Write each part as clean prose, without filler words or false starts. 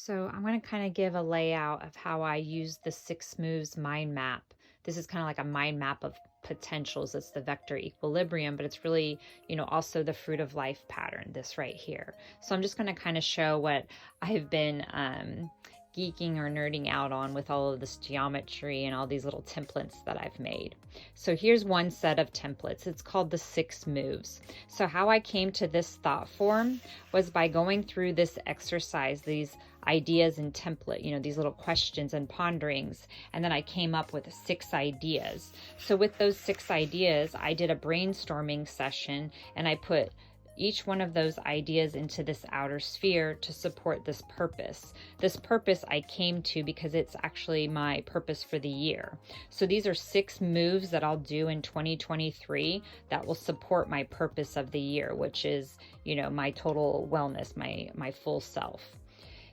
So I'm going to kind of give a layout of how I use the 6 moves mind map. This is kind of like a mind map of potentials. It's the vector equilibrium, but it's really, also the fruit of life pattern, this right here. So I'm just going to kind of show what I've been geeking or nerding out on with all of this geometry and all these little templates that I've made. So here's one set of templates. It's called the 6 moves. So how I came to this thought form was by going through this exercise, these ideas and template, these little questions and ponderings. And then I came up with 6 ideas. So with those 6 ideas, I did a brainstorming session and I put each one of those ideas into this outer sphere to support this purpose. This purpose I came to because it's actually my purpose for the year. So these are 6 moves that I'll do in 2023 that will support my purpose of the year, which is, my total wellness, my full self.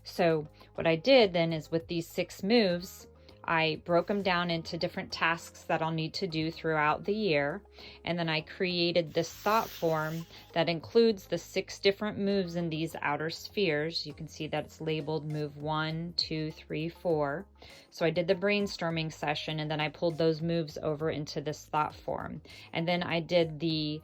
So what I did then is with these 6 moves, I broke them down into different tasks that I'll need to do throughout the year. And then I created this thought form that includes the 6 different moves in these outer spheres. You can see that it's labeled move 1, 2, 3, 4. So I did the brainstorming session and then I pulled those moves over into this thought form. And then I did the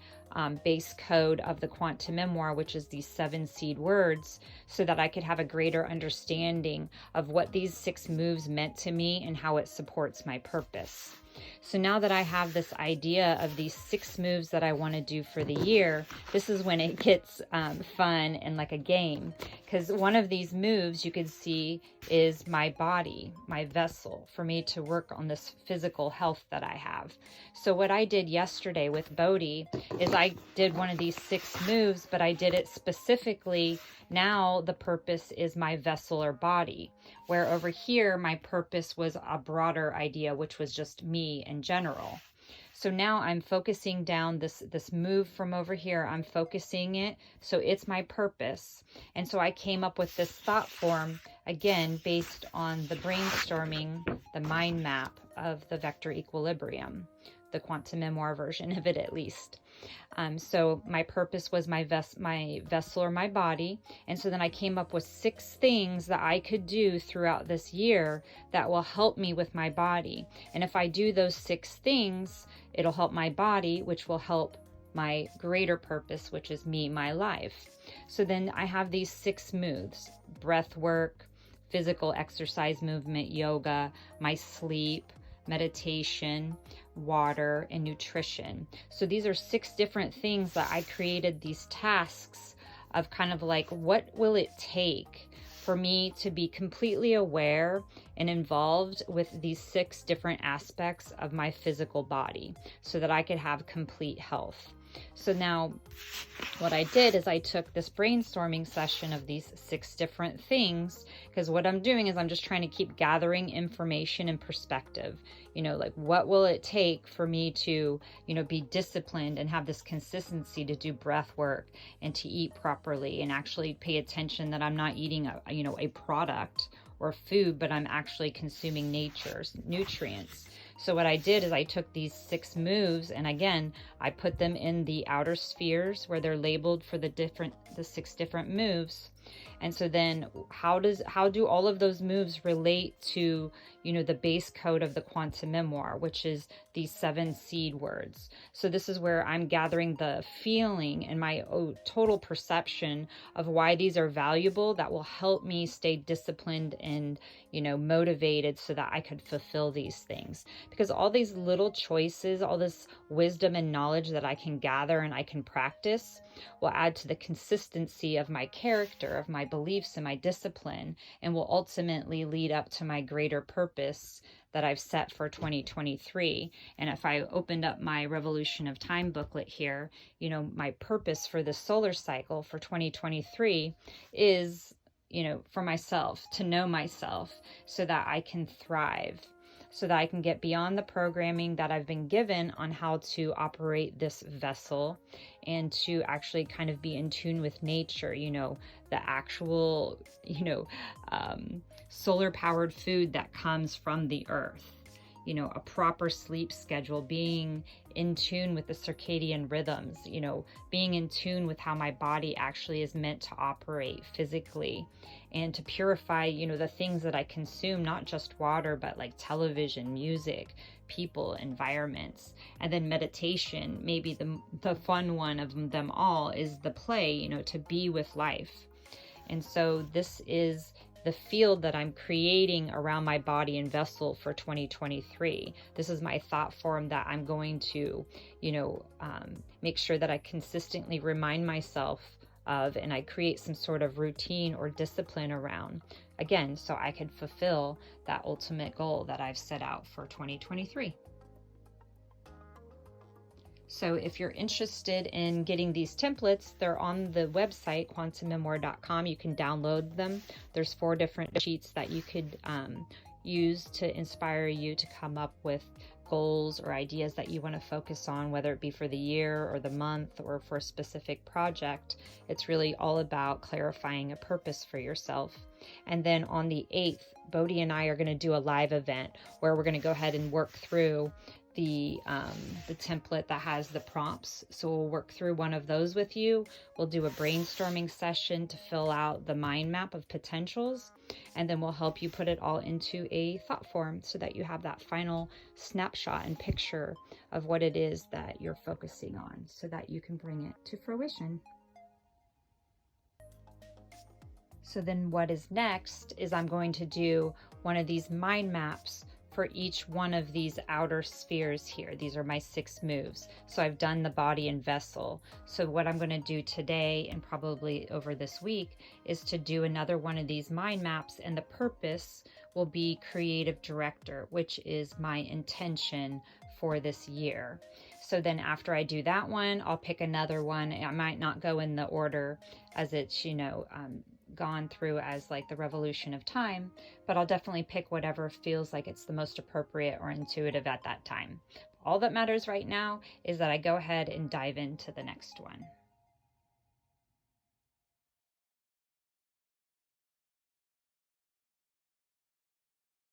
base code of the quantum memoir, which is these 7 seed words, so that I could have a greater understanding of what these 6 moves meant to me and how it supports my purpose. So now that I have this idea of these 6 moves that I want to do for the year, this is when it gets fun and like a game. Because one of these moves you can see is my body, my vessel, for me to work on this physical health that I have. So what I did yesterday with Bodhi is I did one of these 6 moves, but I did it specifically. Now the purpose is my vessel or body, where over here my purpose was a broader idea, which was just me in general. So now I'm focusing down this move from over here. I'm focusing it, so it's my purpose. And so I came up with this thought form, again, based on the brainstorming, the mind map of the vector equilibrium, the quantum memoir version of it at least. So my purpose was my vessel or my body. And so then I came up with 6 things that I could do throughout this year that will help me with my body. And if I do those 6 things, it'll help my body, which will help my greater purpose, which is me, my life. So then I have these 6 moves: breath work, physical exercise, movement, yoga, my sleep, meditation, water, and nutrition. So these are 6 different things that I created, these tasks of kind of like, what will it take for me to be completely aware and involved with these 6 different aspects of my physical body so that I could have complete health. So now what I did is I took this brainstorming session of these 6 different things, because what I'm doing is I'm just trying to keep gathering information and perspective. Like, what will it take for me to, be disciplined and have this consistency to do breath work and to eat properly and actually pay attention that I'm not eating a product or food, but I'm actually consuming nature's nutrients. So what I did is I took these 6 moves and again, I put them in the outer spheres where they're labeled for the 6 different moves. And so then how do all of those moves relate to, the base code of the quantum memoir, which is these 7 seed words. So this is where I'm gathering the feeling and my total perception of why these are valuable, that will help me stay disciplined and, motivated so that I could fulfill these things. Because all these little choices, all this wisdom and knowledge that I can gather and I can practice will add to the consistency of my character, of my beliefs and my discipline, and will ultimately lead up to my greater purpose that I've set for 2023. And if I opened up my Revolution of Time booklet here, my purpose for the solar cycle for 2023 is, for myself, to know myself so that I can thrive, so that I can get beyond the programming that I've been given on how to operate this vessel and to actually kind of be in tune with nature, the actual, solar powered food that comes from the earth. you know, a proper sleep schedule, being in tune with the circadian rhythms, you know, being in tune with how my body actually is meant to operate physically, and to purify, you know, the things that I consume, not just water, but like television, music, people, environments. And then meditation, maybe the fun one of them all is the play, you know, to be with life. And so this is the field that I'm creating around my body and vessel for 2023. This is my thought form that I'm going to, you know, make sure that I consistently remind myself of, and I create some sort of routine or discipline around, again, so I can fulfill that ultimate goal that I've set out for 2023. So if you're interested in getting these templates, they're on the website, quantummemoir.com. You can download them. There's 4 different sheets that you could use to inspire you to come up with goals or ideas that you want to focus on, whether it be for the year or the month or for a specific project. It's really all about clarifying a purpose for yourself. And then on the 8th, Bodhi and I are going to do a live event where we're going to go ahead and work through the template that has the prompts. So we'll work through one of those with you. We'll do a brainstorming session to fill out the mind map of potentials, and then we'll help you put it all into a thought form so that you have that final snapshot and picture of what it is that you're focusing on, so that you can bring it to fruition. So then what is next is I'm going to do one of these mind maps for each one of these outer spheres here. These are my 6 moves. So I've done the body and vessel. So what I'm going to do today and probably over this week is to do another one of these mind maps, and the purpose will be creative director, which is my intention for this year. So then after I do that one, I'll pick another one. I might not go in the order as it's, you know, gone through as like the revolution of time, but I'll definitely pick whatever feels like it's the most appropriate or intuitive at that time. All that matters right now is that I go ahead and dive into the next one.